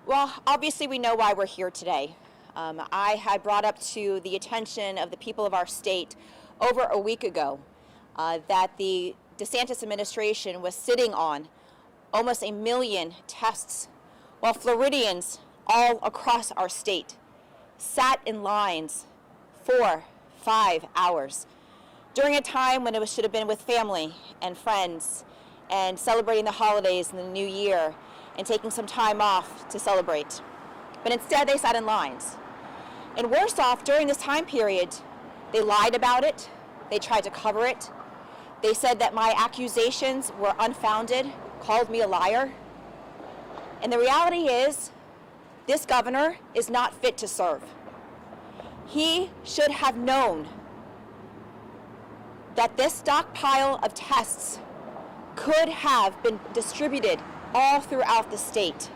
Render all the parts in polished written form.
Well, obviously we know why we're here today. I had brought up to the attention of the people of our state over a week ago that the DeSantis administration was sitting on almost 1 million tests, while Floridians all across our state sat in lines 4, 5 hours during a time when it should have been with family and friends and celebrating the holidays and the new year and taking some time off to celebrate. But instead they sat in lines. And worse off, during this time period, they lied about it, they tried to cover it, they said that my accusations were unfounded, called me a liar. And the reality is, this governor is not fit to serve. He should have known that this stockpile of tests could have been distributed all throughout the state.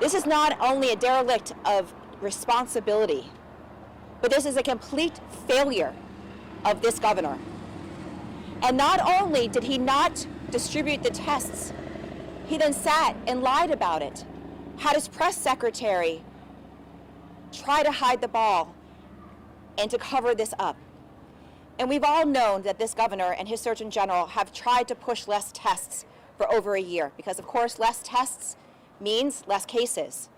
This is not only a derelict of responsibility, but this is a complete failure of this governor. And not only did he not distribute the tests, he then sat and lied about it, had his press secretary try to hide the ball and to cover this up. And we've all known that this governor and his Surgeon General have tried to push less tests for over a year, because of course less tests means less cases,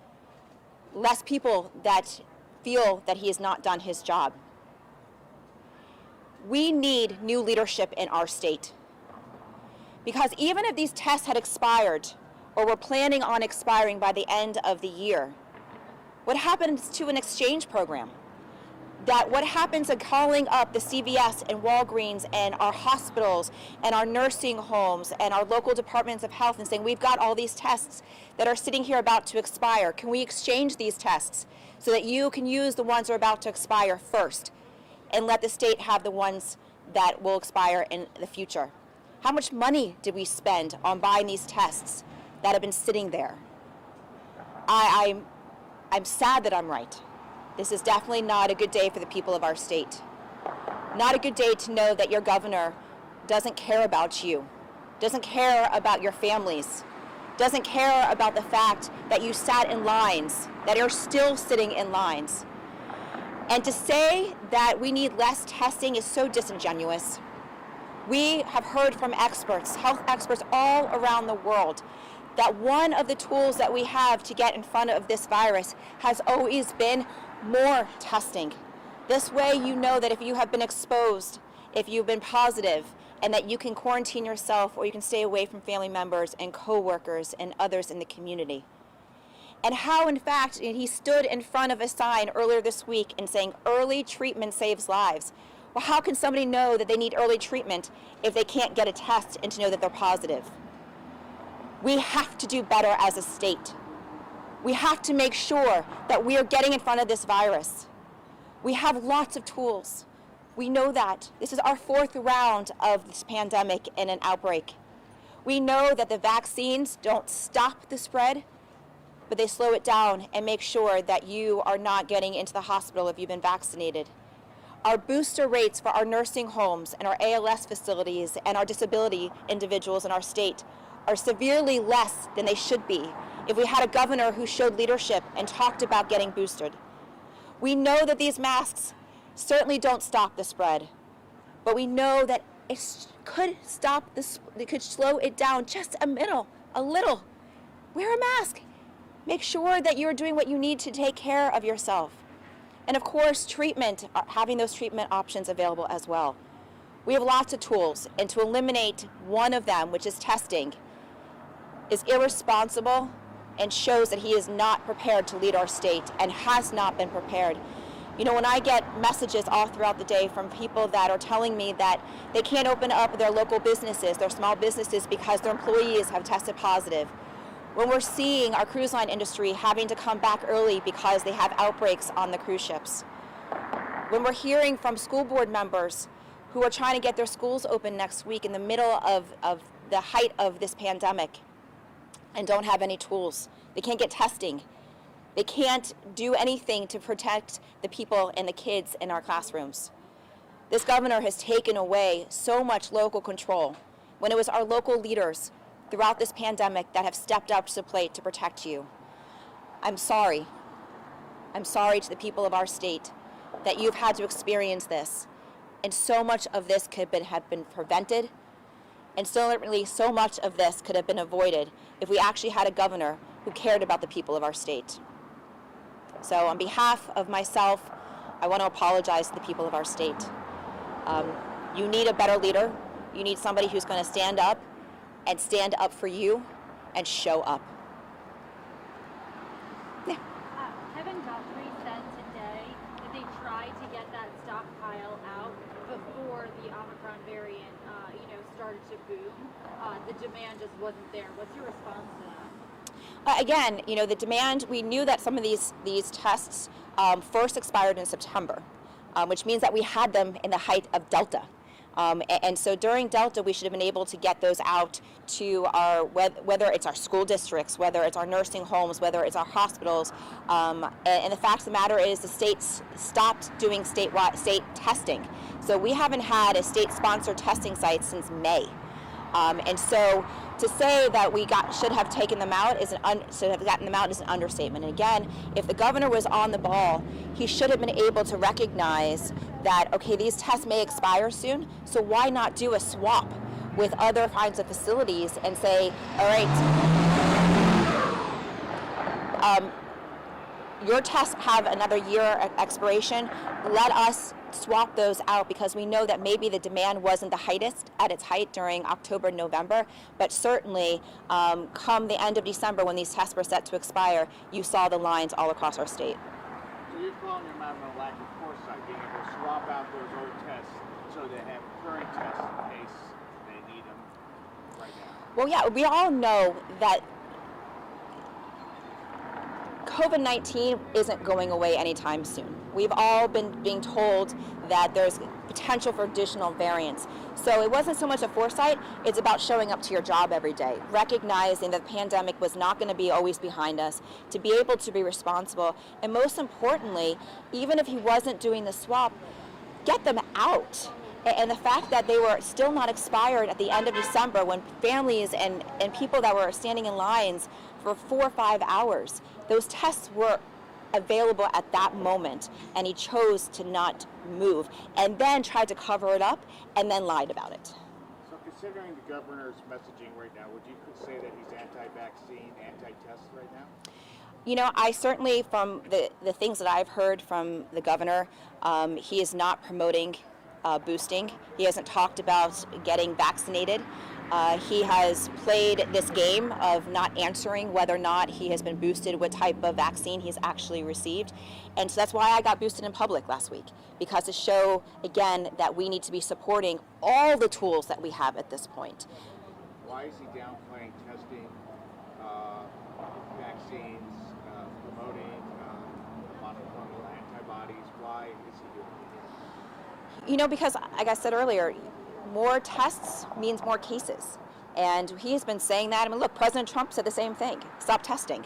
less people that feel that he has not done his job. We need new leadership in our state, because even if these tests had expired or were planning on expiring by the end of the year, what happens to an exchange program? What happens to calling up the CVS and Walgreens and our hospitals and our nursing homes and our local departments of health and saying, we've got all these tests that are sitting here about to expire. Can we exchange these tests so that you can use the ones that are about to expire first and let the state have the ones that will expire in the future? How much money did we spend on buying these tests that have been sitting there? I'm sad that I'm right. This is definitely not a good day for the people of our state. Not a good day to know that your governor doesn't care about you, doesn't care about your families, doesn't care about the fact that you sat in lines, that you're still sitting in lines. And to say that we need less testing is so disingenuous. We have heard from experts, health experts all around the world, that one of the tools that we have to get in front of this virus has always been more testing. This way you know that if you have been exposed, if you've been positive, and that you can quarantine yourself or you can stay away from family members and coworkers and others in the community. And how, in fact, he stood in front of a sign earlier this week and saying, early treatment saves lives. Well, how can somebody know that they need early treatment if they can't get a test and to know that they're positive? We have to do better as a state. We have to make sure that we are getting in front of this virus. We have lots of tools. We know that. This is our 4th round of this pandemic and an outbreak. We know that the vaccines don't stop the spread, but they slow it down and make sure that you are not getting into the hospital if you've been vaccinated. Our booster rates for our nursing homes and our ALS facilities and our disability individuals in our state are severely less than they should be if we had a governor who showed leadership and talked about getting boosted. We know that these masks certainly don't stop the spread, but we know that it could stop this, it could slow it down just a little. Wear a mask. Make sure that you're doing what you need to take care of yourself. And of course, treatment, having those treatment options available as well. We have lots of tools, and to eliminate one of them, which is testing, is irresponsible and shows that he is not prepared to lead our state and has not been prepared. You know, when I get messages all throughout the day from people that are telling me that they can't open up their local businesses, their small businesses, because their employees have tested positive. When we're seeing our cruise line industry having to come back early because they have outbreaks on the cruise ships. When we're hearing from school board members who are trying to get their schools open next week in the middle of the height of this pandemic and don't have any tools. They can't get testing. They can't do anything to protect the people and the kids in our classrooms. This governor has taken away so much local control when it was our local leaders throughout this pandemic that have stepped up to the plate to protect you. I'm sorry. I'm sorry to the people of our state that you've had to experience this. And so much of this have been prevented. And certainly so much of this could have been avoided if we actually had a governor who cared about the people of our state. So on behalf of myself, I want to apologize to the people of our state. You need a better leader. You need somebody who's going to stand up for you and show up. Yeah. Kevin Guthrie said today that they tried to get that stockpile out before the Omicron variant, started to boom. The demand just wasn't there. What's your response to that? Again, the demand, we knew that some of these tests first expired in September, which means that we had them in the height of Delta. And so during Delta, we should have been able to get those out to whether it's our school districts, whether it's our nursing homes, whether it's our hospitals. And the fact of the matter is the states stopped doing state testing. So we haven't had a state-sponsored testing site since May. And so to say that we should have taken them out is an understatement. And again, if the governor was on the ball, he should have been able to recognize that, okay, these tests may expire soon, so why not do a swap with other kinds of facilities and say, all right, your tests have another year expiration, let us swap those out, because we know that maybe the demand wasn't at its height during October, November, but certainly come the end of December when these tests were set to expire, you saw the lines all across our state. So you're calling them out on a lack of foresight, being able to swap out those old tests so they have current tests in case they need them right now? Well, yeah, we all know that COVID-19 isn't going away anytime soon. We've all been being told that there's potential for additional variants. So it wasn't so much a foresight, it's about showing up to your job every day, recognizing that the pandemic was not going to be always behind us, to be able to be responsible, and most importantly, even if he wasn't doing the swap, get them out. And the fact that they were still not expired at the end of December when families and people that were standing in lines for 4 or 5 hours, those tests were available at that moment, and he chose to not move and then tried to cover it up and then lied about it. So considering the governor's messaging right now, would you say that he's anti-vaccine, anti-test right now? I certainly, from the things that I've heard from the governor, he is not promoting boosting. He hasn't talked about getting vaccinated. He has played this game of not answering whether or not he has been boosted, what type of vaccine he's actually received. And so that's why I got boosted in public last week, because to show, again, that we need to be supporting all the tools that we have at this point. Why is he downplaying testing, vaccines, promoting monoclonal antibodies? Why is he doing it? Because, like I said earlier, more tests means more cases. And he has been saying that. Look, President Trump said the same thing. Stop testing.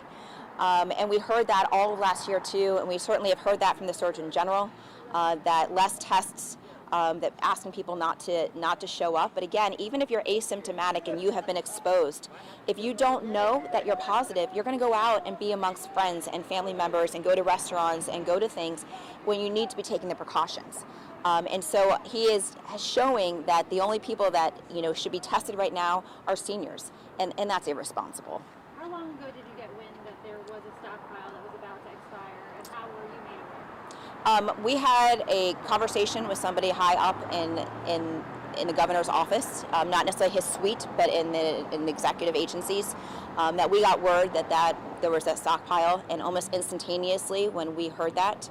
And we heard that all of last year, too. And we certainly have heard that from the Surgeon General, that less tests, that asking people not to show up. But again, even if you're asymptomatic and you have been exposed, if you don't know that you're positive, you're going to go out and be amongst friends and family members and go to restaurants and go to things when you need to be taking the precautions. And so he is showing that the only people that should be tested right now are seniors, and that's irresponsible. How long ago did you get wind that there was a stockpile that was about to expire, and how were you made aware? We had a conversation with somebody high up in the governor's office, not necessarily his suite, but in the executive agencies, that we got word that there was that stockpile, and almost instantaneously when we heard that,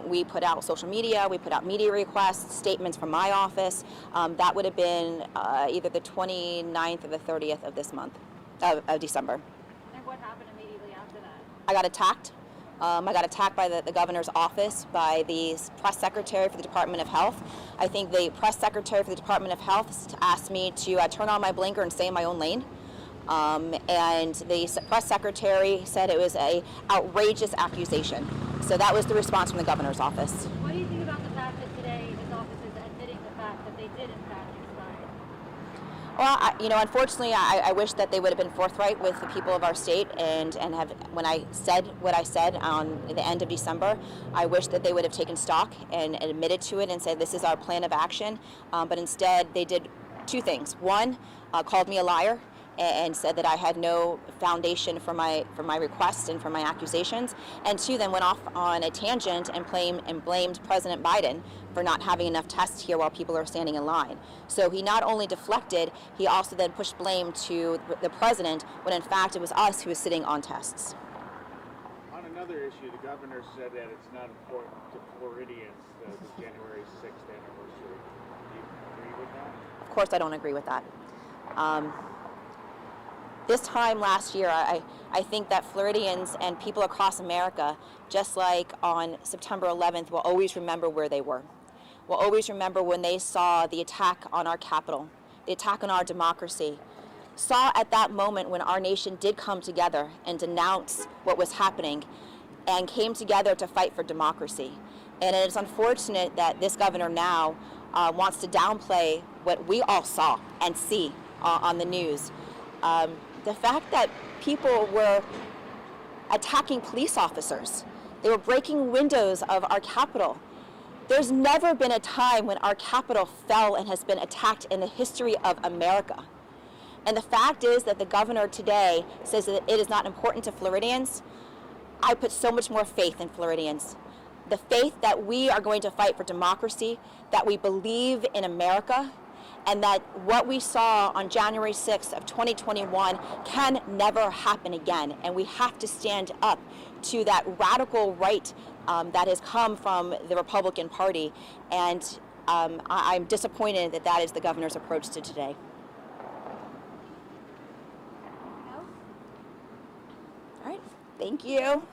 we put out social media, we put out media requests, statements from my office. That would have been either the 29th or the 30th of this month, of December. And what happened immediately after that? I got attacked. I got attacked by the governor's office, by the press secretary for the Department of Health. I think the press secretary for the Department of Health asked me to turn on my blinker and stay in my own lane. And the press secretary said it was an outrageous accusation. So that was the response from the governor's office. What do you think about the fact that today his office is admitting the fact that they did in fact expire? Well, unfortunately, I wish that they would have been forthright with the people of our state and have, when I said what I said on the end of December, I wish that they would have taken stock and admitted to it and said this is our plan of action. But instead, they did two things. One, called me a liar and said that I had no foundation for my request and for my accusations. And two, then went off on a tangent and blamed President Biden for not having enough tests here while people are standing in line. So he not only deflected, he also then pushed blame to the president when in fact it was us who was sitting on tests. On another issue, the governor said that it's not important to Floridians, the January 6th anniversary. Do you agree with that? Of course I don't agree with that. This time last year, I think that Floridians and people across America, just like on September 11th, will always remember where they were. Will always remember when they saw the attack on our Capitol, the attack on our democracy, saw at that moment when our nation did come together and denounce what was happening and came together to fight for democracy. And it is unfortunate that this governor now wants to downplay what we all saw and see on the news. The fact that people were attacking police officers, they were breaking windows of our Capitol. There's never been a time when our Capitol fell and has been attacked in the history of America. And the fact is that the governor today says that it is not important to Floridians. I put so much more faith in Floridians. The faith that we are going to fight for democracy, that we believe in America, and that what we saw on January 6th of 2021 can never happen again. And we have to stand up to that radical right that has come from the Republican Party. And I'm disappointed that that is the governor's approach to today. All right, thank you.